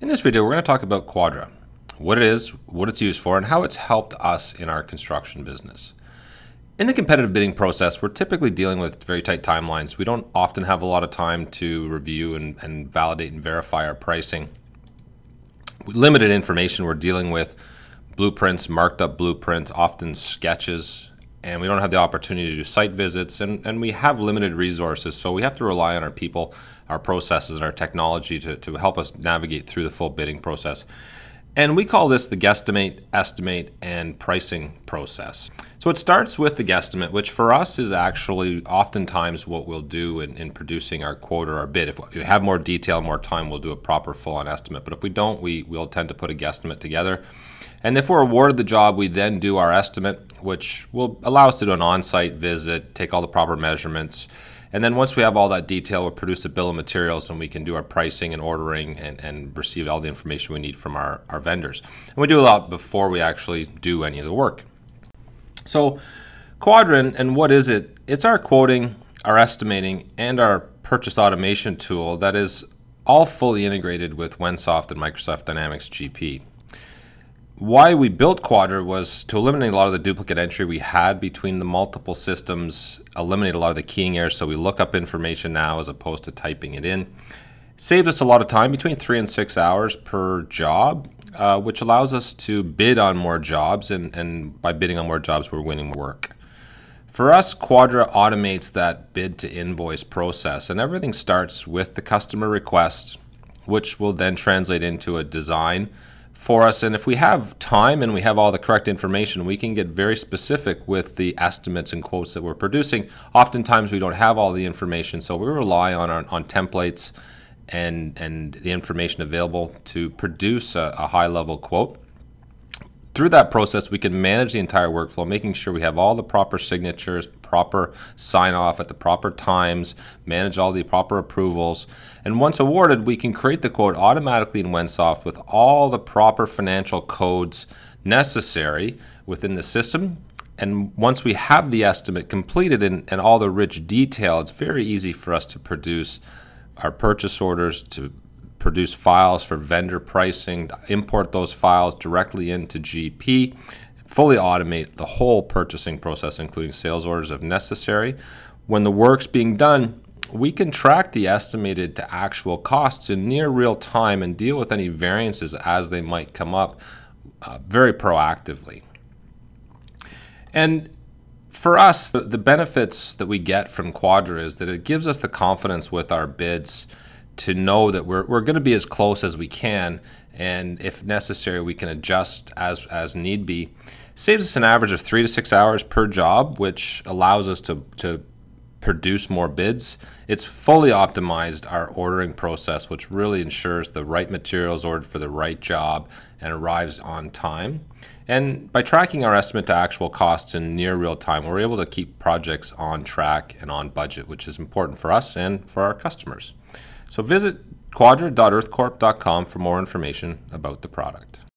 In this video, we're going to talk about Quadra, what it is, what it's used for, and how it's helped us in our construction business. In the competitive bidding process, we're typically dealing with very tight timelines. We don't often have a lot of time to review and validate and verify our pricing. With limited information, we're dealing with blueprints, marked up blueprints, often sketches, and we don't have the opportunity to do site visits, and we have limited resources, so we have to rely on our people, our processes, and our technology to help us navigate through the full bidding process. And we call this the guesstimate, estimate, and pricing process. So it starts with the guesstimate, which for us is actually oftentimes what we'll do in producing our quote or our bid. If we have more detail, more time, we'll do a proper full-on estimate. But if we don't, we'll tend to put a guesstimate together. And if we're awarded the job, we then do our estimate, which will allow us to do an on-site visit, take all the proper measurements. And then once we have all that detail, we'll produce a bill of materials and we can do our pricing and ordering and receive all the information we need from our vendors. And we do a lot before we actually do any of the work. So Quadra, and what is it? It's our quoting, our estimating, and our purchase automation tool that is all fully integrated with Wensoft and Microsoft Dynamics GP. Why we built Quadra was to eliminate a lot of the duplicate entry we had between the multiple systems, eliminate a lot of the keying errors, so we look up information now as opposed to typing it in. Saved us a lot of time, between 3 and 6 hours per job, which allows us to bid on more jobs, and by bidding on more jobs, we're winning more work. For us, Quadra automates that bid to invoice process, and everything starts with the customer request, which will then translate into a design for us. And if we have time and we have all the correct information, we can get very specific with the estimates and quotes that we're producing. Oftentimes we don't have all the information, so we rely on templates and the information available to produce a high-level quote. Through that process, we can manage the entire workflow, making sure we have all the proper signatures, proper sign-off at the proper times, manage all the proper approvals. And once awarded, we can create the quote automatically in Wensoft with all the proper financial codes necessary within the system. And once we have the estimate completed and all the rich detail, it's very easy for us to produce our purchase orders, to produce files for vendor pricing, import those files directly into GP, fully automate the whole purchasing process, including sales orders if necessary. When the work's being done, we can track the estimated to actual costs in near real time and deal with any variances as they might come up very proactively. And for us, the benefits that we get from Quadra is that it gives us the confidence with our bids to know that we're going to be as close as we can, and if necessary we can adjust as need be. Saves us an average of 3 to 6 hours per job, which allows us to produce more bids. It's fully optimized our ordering process, which really ensures the right materials ordered for the right job and arrives on time. And by tracking our estimate to actual costs in near real time, we're able to keep projects on track and on budget, which is important for us and for our customers. So visit quadra.earthcorp.com for more information about the product.